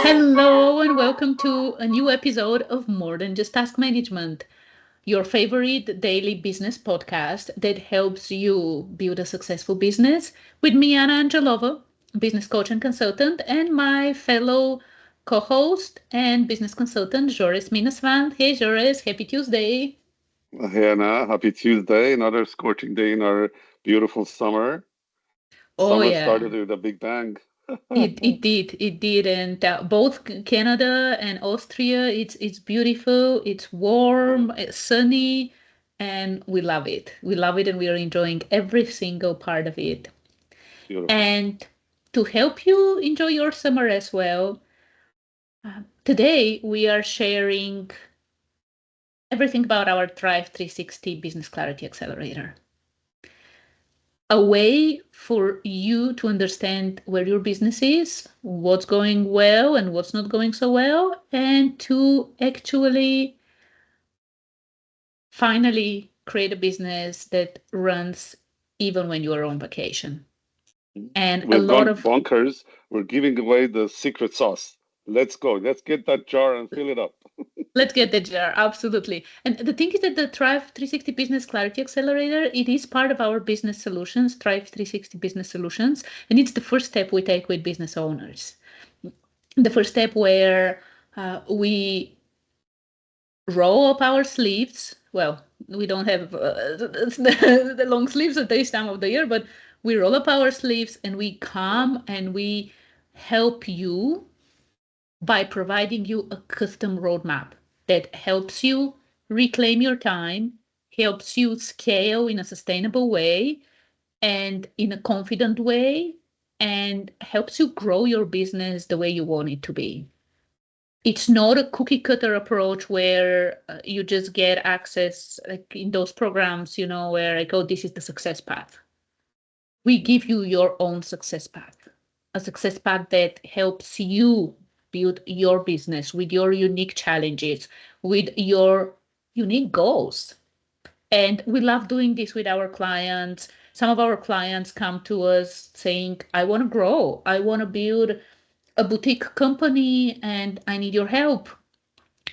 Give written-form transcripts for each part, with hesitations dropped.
Hello, and welcome to a new episode of More Than Just Task Management, your favorite daily business podcast that helps you build a successful business with me, Anna Angelova, business coach and consultant, and my fellow co host and business consultant, Jores Minasvan. Hey, Jores, happy Tuesday. Hey Anna, happy Tuesday, another scorching day in our beautiful summer. Oh, Summer yeah. started with a big bang. It did, and both Canada and Austria, it's beautiful, it's warm, it's sunny, and we love it. We love it, and we are enjoying every single part of it. Beautiful. And to help you enjoy your summer as well, today we are sharing everything about our Thrive 360 Business Clarity Accelerator. A way for you to understand where your business is, what's going well and what's not going so well, and to actually finally create a business that runs even when you are on vacation. And a We've lot gone of bonkers. We're giving away the secret sauce. Let's go. Let's get that jar and fill it up. Let's get the jar, absolutely. And the thing is that the Thrive 360 Business Clarity Accelerator, it is part of our business solutions, Thrive 360 Business Solutions, and it's the first step we take with business owners. The first step where we roll up our sleeves. Well, we don't have the long sleeves at this time of the year, but we roll up our sleeves and we come and we help you by providing you a custom roadmap that helps you reclaim your time, helps you scale in a sustainable way and in a confident way, and helps you grow your business the way you want it to be. It's not a cookie cutter approach where you just get access, like in those programs, where like, oh, this is the success path. We give you your own success path, a success path that helps you build your business with your unique challenges, with your unique goals. And we love doing this with our clients. Some of our clients come to us saying, I want to grow, I want to build a boutique company, and I need your help.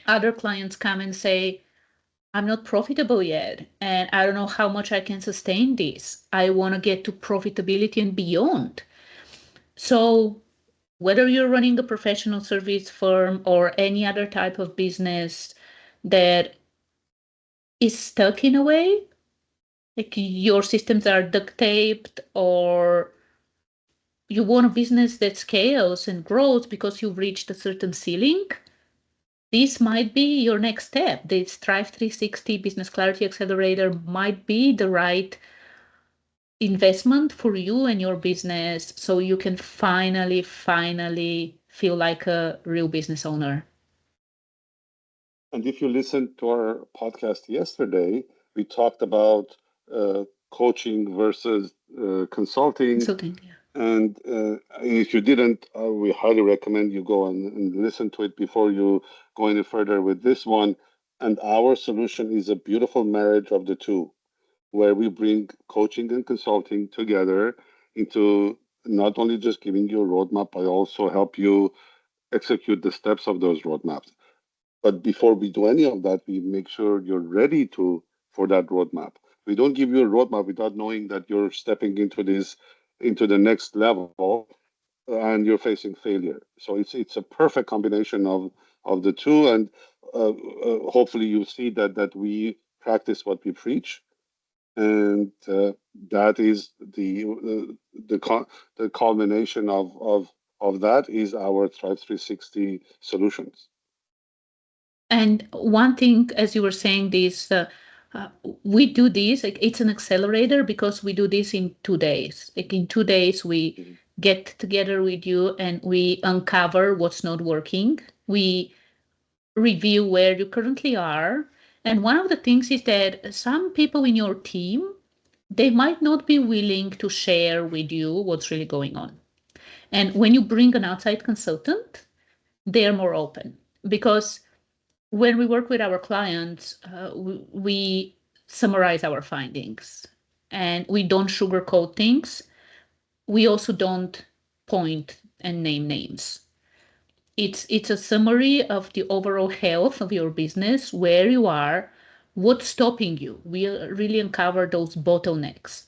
Other clients come and say, I'm not profitable yet, and I don't know how much I can sustain this. I want to get to profitability and beyond. So, whether you're running a professional service firm or any other type of business that is stuck in a way, like your systems are duct taped, or you want a business that scales and grows because you've reached a certain ceiling, this might be your next step. This Thrive 360 Business Clarity Accelerator might be the right investment for you and your business so you can finally feel like a real business owner. And if you listened to our podcast yesterday, we talked about coaching versus consulting. Consulting, yeah. And if you didn't, we highly recommend you go and listen to it before you go any further with this one. And our solution is a beautiful marriage of the two, where we bring coaching and consulting together into not only just giving you a roadmap, but also help you execute the steps of those roadmaps. But before we do any of that, we make sure you're ready to for that roadmap. We don't give you a roadmap without knowing that you're stepping into the next level and you're facing failure. So it's a perfect combination of the two, and hopefully you see that we practice what we preach, and that is the culmination of that is our Thrive 360 solutions. And one thing, as you were saying, this uh, we do this like it's an accelerator because we do this in 2 days. Like in 2 days, we Mhm. get together with you and we uncover what's not working. We review where you currently are. And one of the things is that some people in your team, they might not be willing to share with you what's really going on. And when you bring an outside consultant, they're more open because when we work with our clients, we summarize our findings and we don't sugarcoat things. We also don't point and name names. It's a summary of the overall health of your business, where you are, what's stopping you. We really uncover those bottlenecks.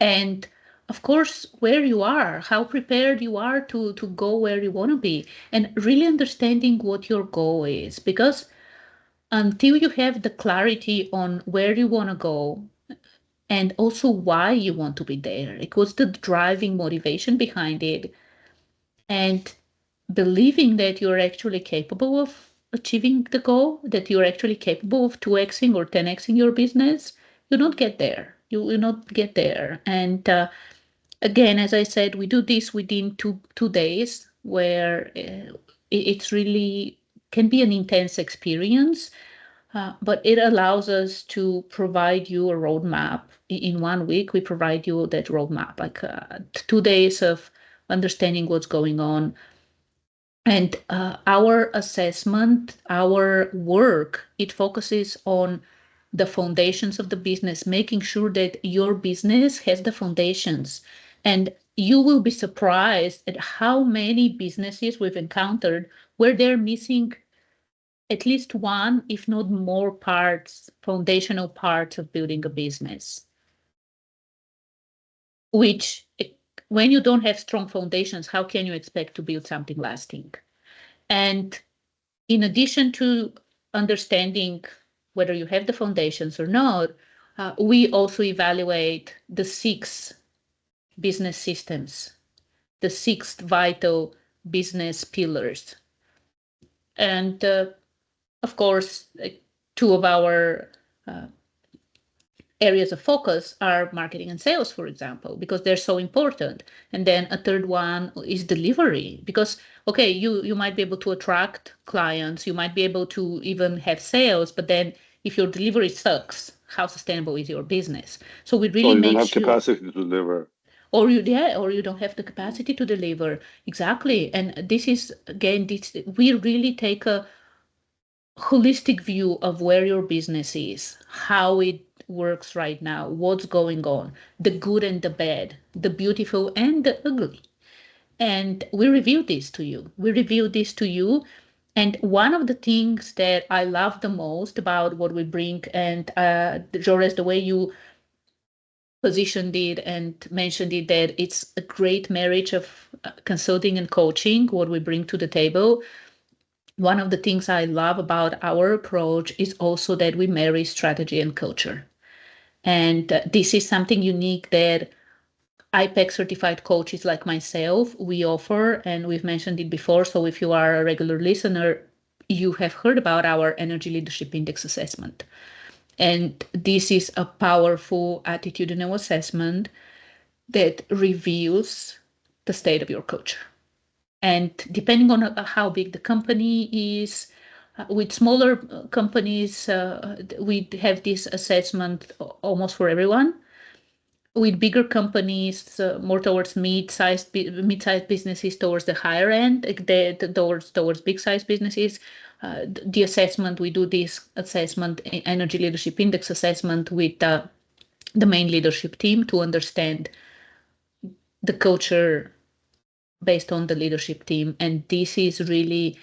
And of course, where you are, how prepared you are to go where you want to be, and really understanding what your goal is. Because until you have the clarity on where you want to go and also why you want to be there, it was the driving motivation behind it, and believing that you're actually capable of achieving the goal, that you're actually capable of 2xing or 10xing your business, you don't get there. You will not get there. And again, as I said, we do this within two days, where it's really can be an intense experience, but it allows us to provide you a roadmap. In 1 week, we provide you that roadmap, like 2 days of understanding what's going on. And our assessment, our work, it focuses on the foundations of the business, making sure that your business has the foundations. And you will be surprised at how many businesses we've encountered where they're missing at least one, if not more parts, foundational parts of building a business, which when you don't have strong foundations, how can you expect to build something lasting? And in addition to understanding whether you have the foundations or not, we also evaluate the 6 business systems, the 6 vital business pillars. And of course, two of our uh, areas of focus are marketing and sales, for example, because they're so important. And then a third one is delivery, because okay, you might be able to attract clients, you might be able to even have sales, but then if your delivery sucks, how sustainable is your business? So we really Or you don't make have sure, capacity to deliver. or you don't have the capacity to deliver. Exactly. And this is again, this we really take a holistic view of where your business is, how it works right now, what's going on, the good and the bad, the beautiful and the ugly. And we review this to you. We review this to you. And one of the things that I love the most about what we bring, and Jores, the way you positioned it and mentioned it, that it's a great marriage of consulting and coaching, what we bring to the table. One of the things I love about our approach is also that we marry strategy and culture. And this is something unique that IPEC certified coaches like myself, we offer, and we've mentioned it before. So if you are a regular listener, you have heard about our Energy Leadership Index assessment. And this is a powerful attitudinal assessment that reveals the state of your culture. And depending on how big the company is, with smaller companies, we have this assessment almost for everyone. With bigger companies, more towards mid-sized businesses, towards the higher end, towards big-sized businesses, the assessment, we do this assessment, Energy Leadership Index assessment, with the main leadership team to understand the culture based on the leadership team. And this is really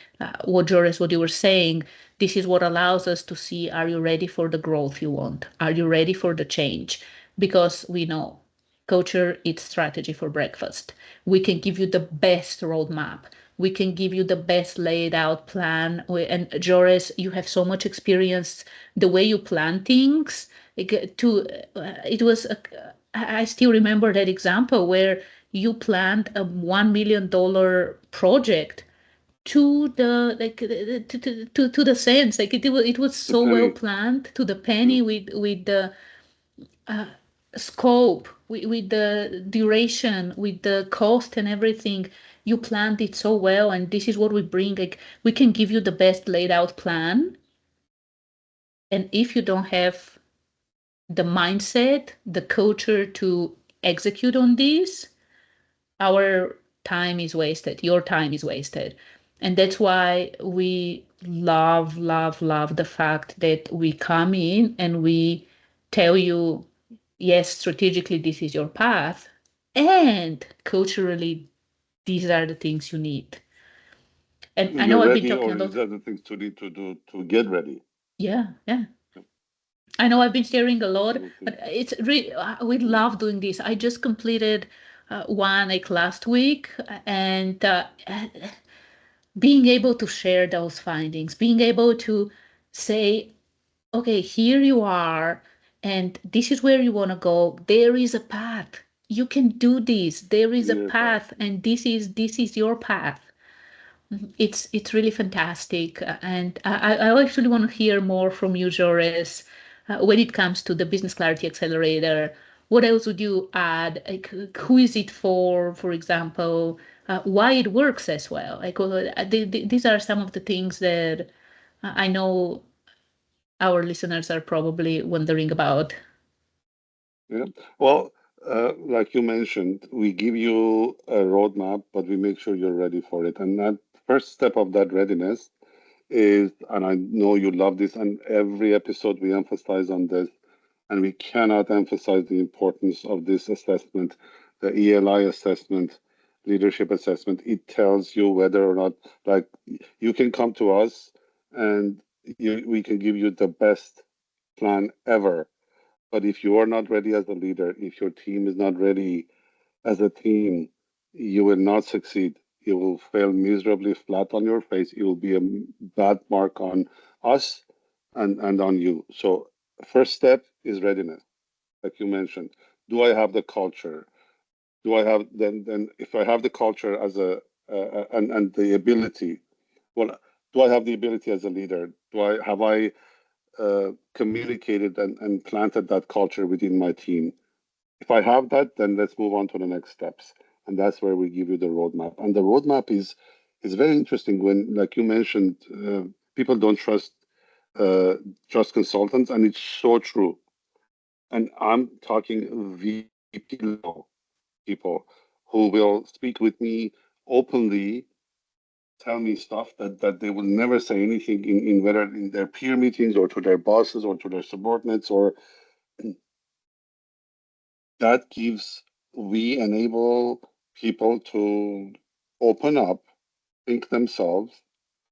what Joris, what you were saying. This is what allows us to see, are you ready for the growth you want? Are you ready for the change? Because we know culture is strategy for breakfast. We can give you the best roadmap. We can give you the best laid out plan. And Joris, you have so much experience, the way you plan things. It was, I still remember that example where you planned a $1 million project to the to the sense, like it was The so well penny. planned to the penny, Mm. with the uh, scope, with the duration, with the cost and everything. You planned it so well, and this is what we bring. Like, we can give you the best laid out plan, and if you don't have the mindset, the culture to execute on this, our time is wasted, your time is wasted. And that's why we love the fact that we come in and we tell you, yes, strategically, this is your path, and culturally, these are the things you need. And I You're know I've been ready, talking or a is lot. there other things to need to do to get ready? Yeah, yeah. Yep, I know I've been sharing a lot, absolutely. but it's really, we love doing this. I just completed one like last week, and being able to share those findings, being able to say, okay, here you are, and this is where you want to go. There is a path. You can do this. There is a Clear path. path, and this is your path. It's really fantastic, and I actually want to hear more from you, Jores, when it comes to the Business Clarity Accelerator. What else would you add? Like, who is it for example? Why it works as well? Like, these are some of the things that I know our listeners are probably wondering about. Yeah. Well, like you mentioned, we give you a roadmap, but we make sure you're ready for it. And that first step of that readiness is, and I know you love this, and every episode we emphasize on this, and we cannot emphasize the importance of this assessment, the ELI assessment, leadership assessment. It tells you whether or not, like, you can come to us and we can give you the best plan ever. But if you are not ready as a leader, if your team is not ready as a team, you will not succeed. You will fail miserably flat on your face. It will be a bad mark on us and on you. So, first step is readiness, like you mentioned. Do I have the culture? Do I have then if I have the culture as a and the ability? Well, do I have the ability as a leader? Do I have I communicated and planted that culture within my team? If I have that, then let's move on to the next steps. And that's where we give you the roadmap. And the roadmap is very interesting when, like you mentioned, people don't uh, trust consultants, and it's so true. And I'm talking VP level people who will speak with me openly, tell me stuff that they will never say anything in whether in their peer meetings or to their bosses or to their subordinates, or that gives, we enable people to open up, think themselves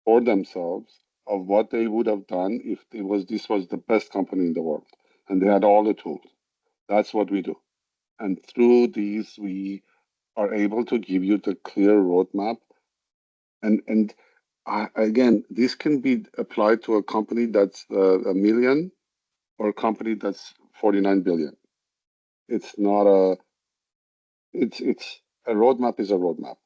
for themselves of what they would have done if it was this was the best company in the world and they had all the tools. That's what we do. And through these we are able to give you the clear roadmap. And again, this can be applied to a company that's a million or a company that's 49 billion. It's not a it's a roadmap is a roadmap,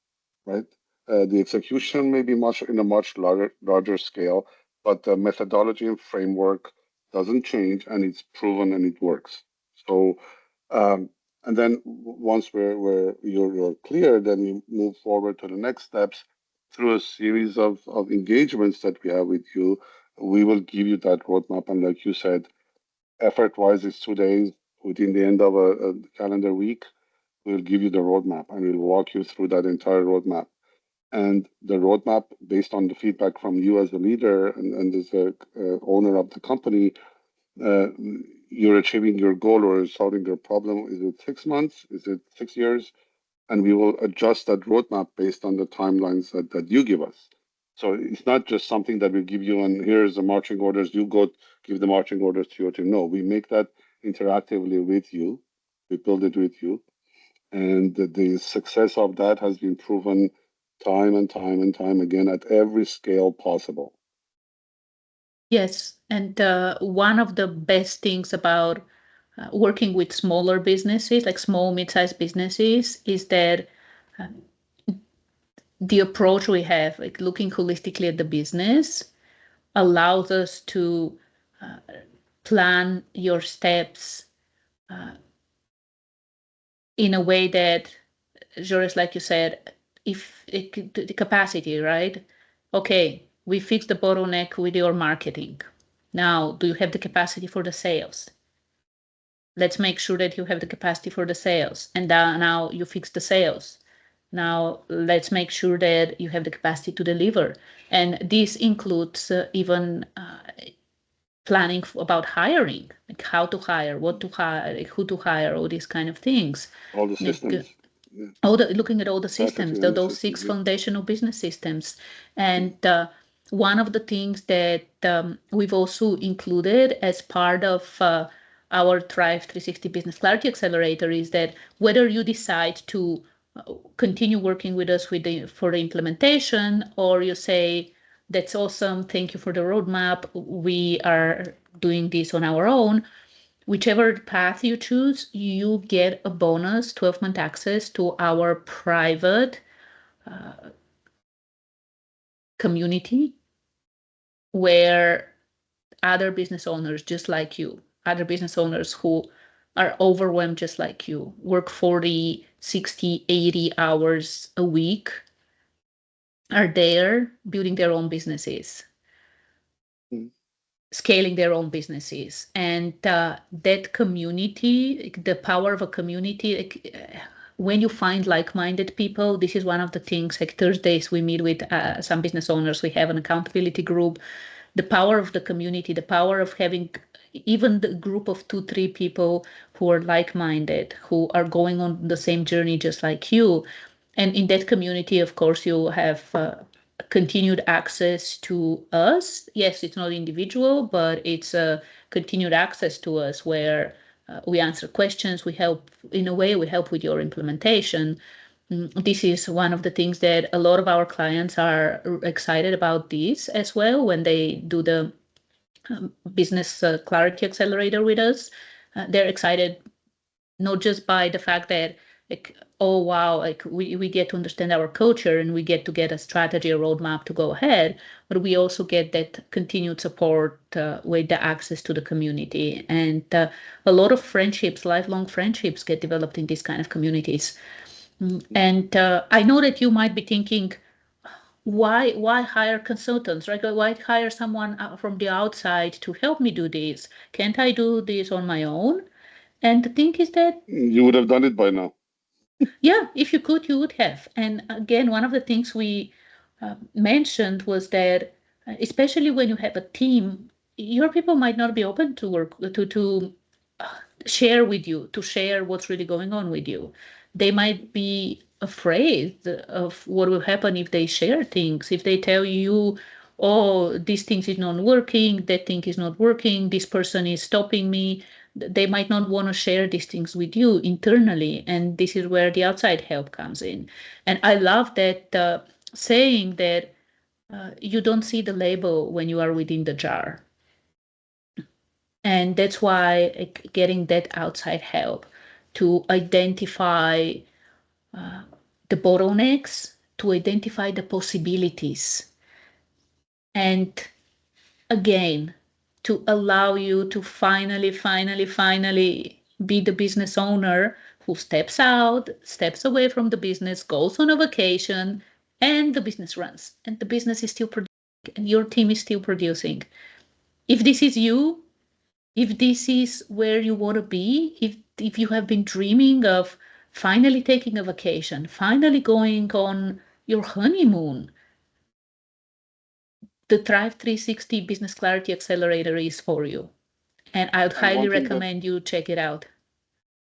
right? The execution may be much in a much larger scale, but the methodology and framework doesn't change, and it's proven and it works. So, and then once you're clear, then you move forward to the next steps through a series of engagements that we have with you. We will give you that roadmap, and like you said, effort-wise, it's 2 days within the end of a calendar week. We'll give you the roadmap and we'll walk you through that entire roadmap. And the roadmap, based on the feedback from you as a leader and as a owner of the company, uh, you're achieving your goal or solving your problem. Is it 6 months? Is it 6 years? And we will adjust that roadmap based on the timelines that you give us. So it's not just something that we give you and here's the marching orders, you go give the marching orders to your team. No, we make that interactively with you. We build it with you, and the success of that has been proven time and time and time again at every scale possible. Yes, and one of the best things about working with smaller businesses, like small, mid-sized businesses, is that the approach we have, like looking holistically at the business, allows us to plan your steps in a way that, Joris, like you said, if the capacity, right? Okay, we fixed the bottleneck with your marketing. Now, do you have the capacity for the sales? Let's make sure that you have the capacity for the sales. And now you fix the sales. Now let's make sure that you have the capacity to deliver. And this includes even planning about hiring, like how to hire, what to hire, like who to hire, all these kind of things. All the Like, systems. looking at all the systems, Strategy and those systems. 6 Yeah. foundational business systems. And one of the things that we've also included as part of our Thrive 360 Business Clarity Accelerator is that whether you decide to continue working with us for the implementation, or you say, that's awesome, thank you for the roadmap, we are doing this on our own, whichever path you choose, you get a bonus 12-month access to our private community where other business owners just like you, other business owners who are overwhelmed just like you, work 40, 60, 80 hours a week, are there building their own businesses, Mm. scaling their own businesses. And that community, the power of a community, when you find like-minded people, this is one of the things. Like Thursdays, we meet with some business owners. We have an accountability group. The power of the community, the power of having even the group of 2, 3 people who are like-minded, who are going on the same journey just like you. And in that community, of course, you have continued access to us. Yes, it's not individual, but it's a continued access to us where we answer questions, we help, in a way, we help with your implementation. This is one of the things that a lot of our clients are excited about this as well when they do the Business Clarity Accelerator with us. They're excited not just by the fact that, like, oh wow, like we get to understand our culture and we get a strategy, a roadmap to go ahead, but we also get that continued support with the access to the community. And a lot of friendships, lifelong friendships, get developed in these kind of communities. And I know that you might be thinking, why hire consultants, right? Why hire someone from the outside to help me do this? Can't I do this on my own? And the thing is that, You would have done it by now. yeah, if you could, you would have. And again, one of the things we mentioned was that, especially when you have a team, your people might not be open to work to share with you, to share what's really going on with you. They might be afraid of what will happen if they share things, if they tell you, oh, this thing is not working, that thing is not working, this person is stopping me. They might not want to share these things with you internally. And this is where the outside help comes in. And I love that saying that you don't see the label when you are within the jar. And that's why getting that outside help to identify the bottlenecks, to identify the possibilities, and again, to allow you to finally be the business owner who steps out, steps away from the business, goes on a vacation, and the business runs, and the business is still producing, and your team is still producing. If this is you, if this is where you want to be, if you have been dreaming of finally taking a vacation, finally going on your honeymoon, the Thrive 360 Business Clarity Accelerator is for you. And I would And highly recommend you check it out.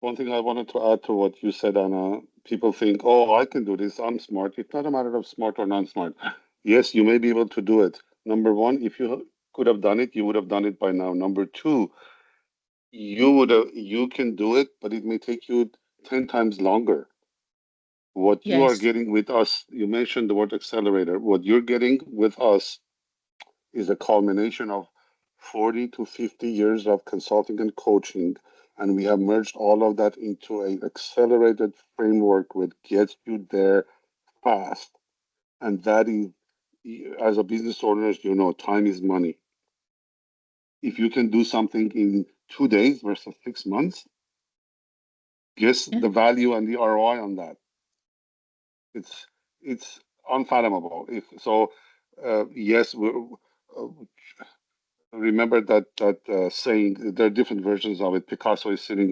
one thing I wanted to add to what you said, Anna, people think, oh, I can do this. I'm smart. It's not a matter of smart or non-smart. Yes, you may be able to do it. Number one, if you could have done it, you would have done it by now. Number two, you can do it, but it may take you 10 times longer. What you are Yes. getting with us, you mentioned the word accelerator. What you're getting with us is a culmination of 40 to 50 years of consulting and coaching. And we have merged all of that into an accelerated framework which gets you there fast. And that is, as a business owner, you know, time is money. If you can do something in 2 days versus 6 months, guess Yeah. the value and the ROI on that. It's it's unfathomable. If so, yes, uh, remember that saying. There are different versions of it. Picasso is sitting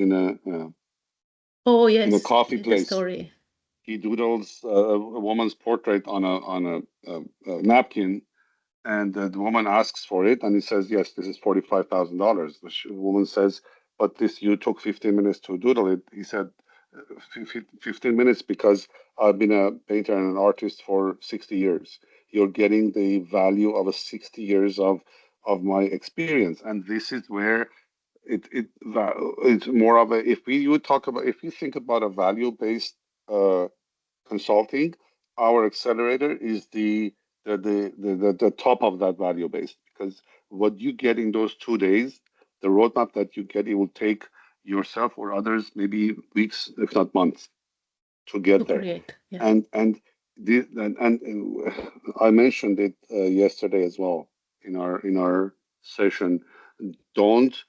Oh, in a yes. coffee The place. story. He doodles a woman's portrait on a napkin, and the woman asks for it, and he says, "Yes, this is $45,000." The woman says, "But this you took 15 minutes to doodle it." He said, 15 minutes because I've been a painter and an artist for 60 years. You're getting the value of a 60 years of my experience, and this is where it's more of a, if we think about a value based consulting, our accelerator is the top of that value base, because what you get in those 2 days, the roadmap that you get, it will take yourself or others maybe weeks, if not months, to To get there. create. Yeah. And I mentioned it yesterday as well in our session. Don't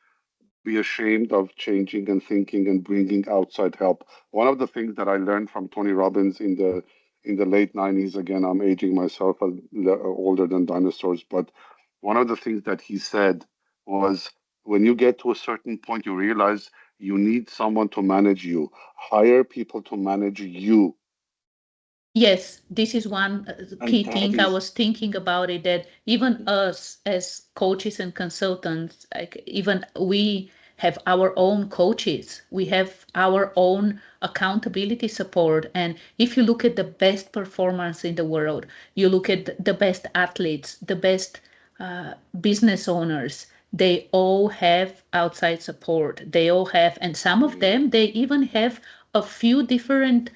be ashamed of changing and thinking and bringing outside help. One of the things that I learned from Tony Robbins in the late 90s, again, I'm aging myself, older than dinosaurs, but one of the things that he said was, when you get to a certain point, you realize you need someone to manage you. Hire people to manage you. Yes, this is one And key that thing. I is was thinking about it, that even us as coaches and consultants, like even we have our own coaches, we have our own accountability support. And if you look at the best performance in the world, you look at the best athletes, the best business owners, they all have outside support. They all have, and some of mm, them, they even have a few different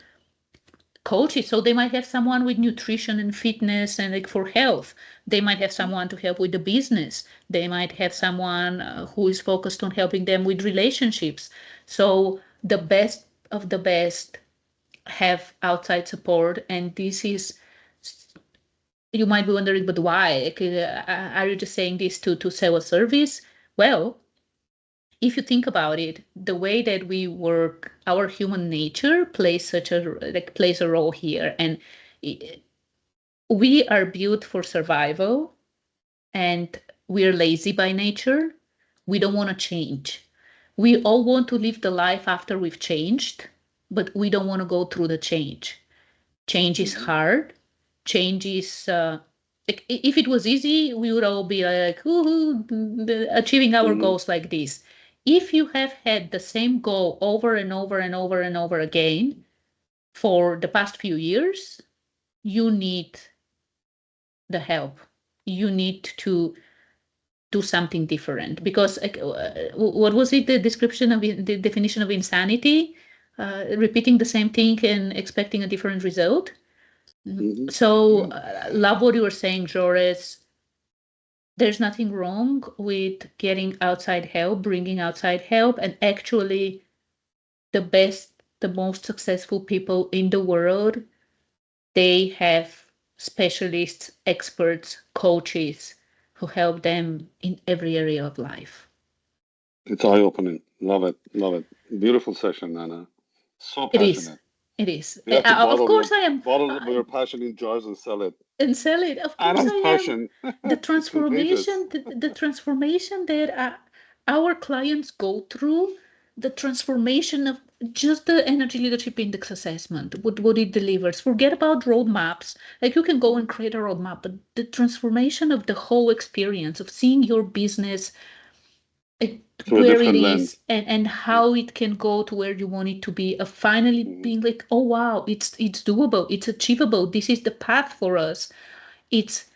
coaches. So they might have someone with nutrition and fitness and like for health. They might have someone to help with the business. They might have someone who is focused on helping them with relationships. So the best of the best have outside support. And this is, you might be wondering, but why? Like, are you just saying this to sell a service? Well, if you think about it, the way that we work, our human nature plays a role here, and we are built for survival, and we're lazy by nature. We don't want to change. We all want to live the life after we've changed, but we don't want to go through the change. Change is mhm, hard. Change is like, if it was easy, we would all be like, ooh, achieving our mhm. goals like this. If you have had the same goal over and over and over and over again for the past few years, you need the help. You need to do something different, because like, what was it, the description of the definition of insanity? Repeating the same thing and expecting a different result. Mhm. So, Yeah, love what you were saying, Jores. There's nothing wrong with getting outside help, bringing outside help, and actually, the best, the most successful people in the world, they have specialists, experts, coaches who help them in every area of life. it's eye-opening. Love it, love it. Beautiful session, Nana. So It is. passionate. It is. You have to Of course, I am. bottle your passion in jars and sell it. And sell it. Of course, Anna's I am. passion. The It's contagious. transformation, the transformation that our clients go through, the transformation of just the energy leadership index assessment, what it delivers. Forget about roadmaps. Like, you can go and create a roadmap, but the transformation of the whole experience of seeing your business, like, Through a where it different lens. is, and how it can go to where you want it to be, of finally Mhm, being like, oh wow, it's doable, it's achievable, this is the path for us. It's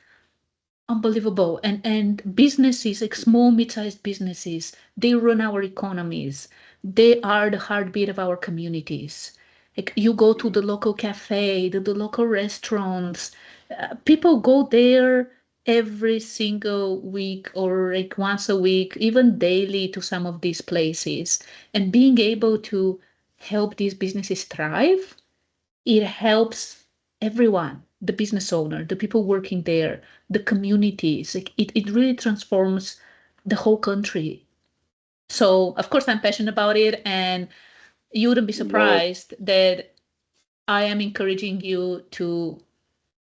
unbelievable. And businesses, like mhm, small mid-sized businesses, they run our economies. They are the heartbeat of our communities. Like, you go to mhm, the local cafe, the local restaurants, people go there every single week, or like once a week, even daily, to some of these places. And being able to help these businesses thrive, it helps everyone, the business owner, the people working there, the communities. Like, it really transforms the whole country. So, of course, I'm passionate about it. And you wouldn't be love it. surprised that I am encouraging you to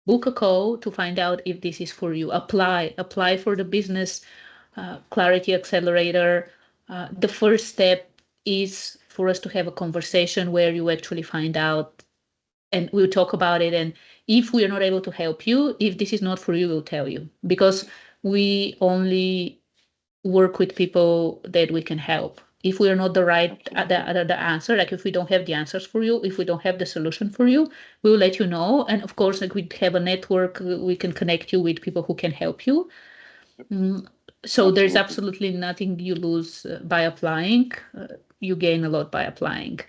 book a call to find out if this is for you. Apply for the Business Clarity Accelerator. The first step is for us to have a conversation where you actually find out, and we'll talk about it. And if we are not able to help you, if this is not for you, we'll tell you, because we only work with people that we can help. If we are not the right Absolutely. the answer, like if we don't have the answers for you, if we don't have the solution for you, we will let you know. And of course, like we have a network, we can connect you with people who can help you. Yep. So there's Absolutely. absolutely nothing you lose by applying. You gain a lot by applying,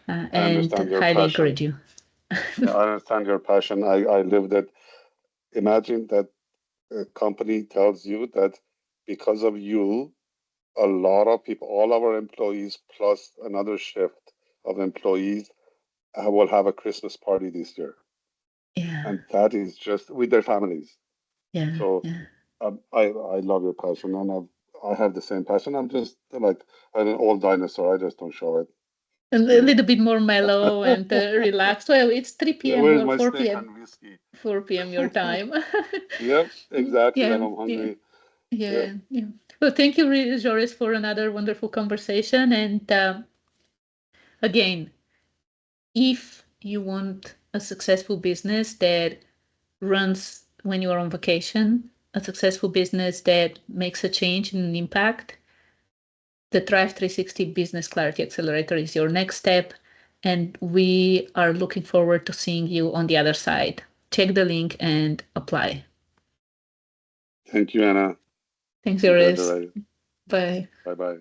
I and understand your highly passion. encourage you. Yeah, I understand your passion. I lived it. Imagine that a company tells you that because of you, a lot of people, all our employees plus another shift of employees will have a Christmas party this year. Yeah, And that is just with their families. yeah, So yeah. I love your passion, and I have the same passion. I'm just like an old dinosaur. I just don't show it. A Still. little bit more mellow and relaxed. Well, it's 3 p.m. Where's or my 4 steak p.m. and whiskey? 4 p.m. your time. Yep, exactly. And Yeah, I'm yeah, hungry. Yep. yeah, yeah. Well, thank you, Joris, for another wonderful conversation. And again, if you want a successful business that runs when you are on vacation, a successful business that makes a change and an impact, the Thrive 360 Business Clarity Accelerator is your next step. And we are looking forward to seeing you on the other side. Check the link and apply. Thank you, Anna. Thanks, You got it Joris. right. Bye. Bye bye.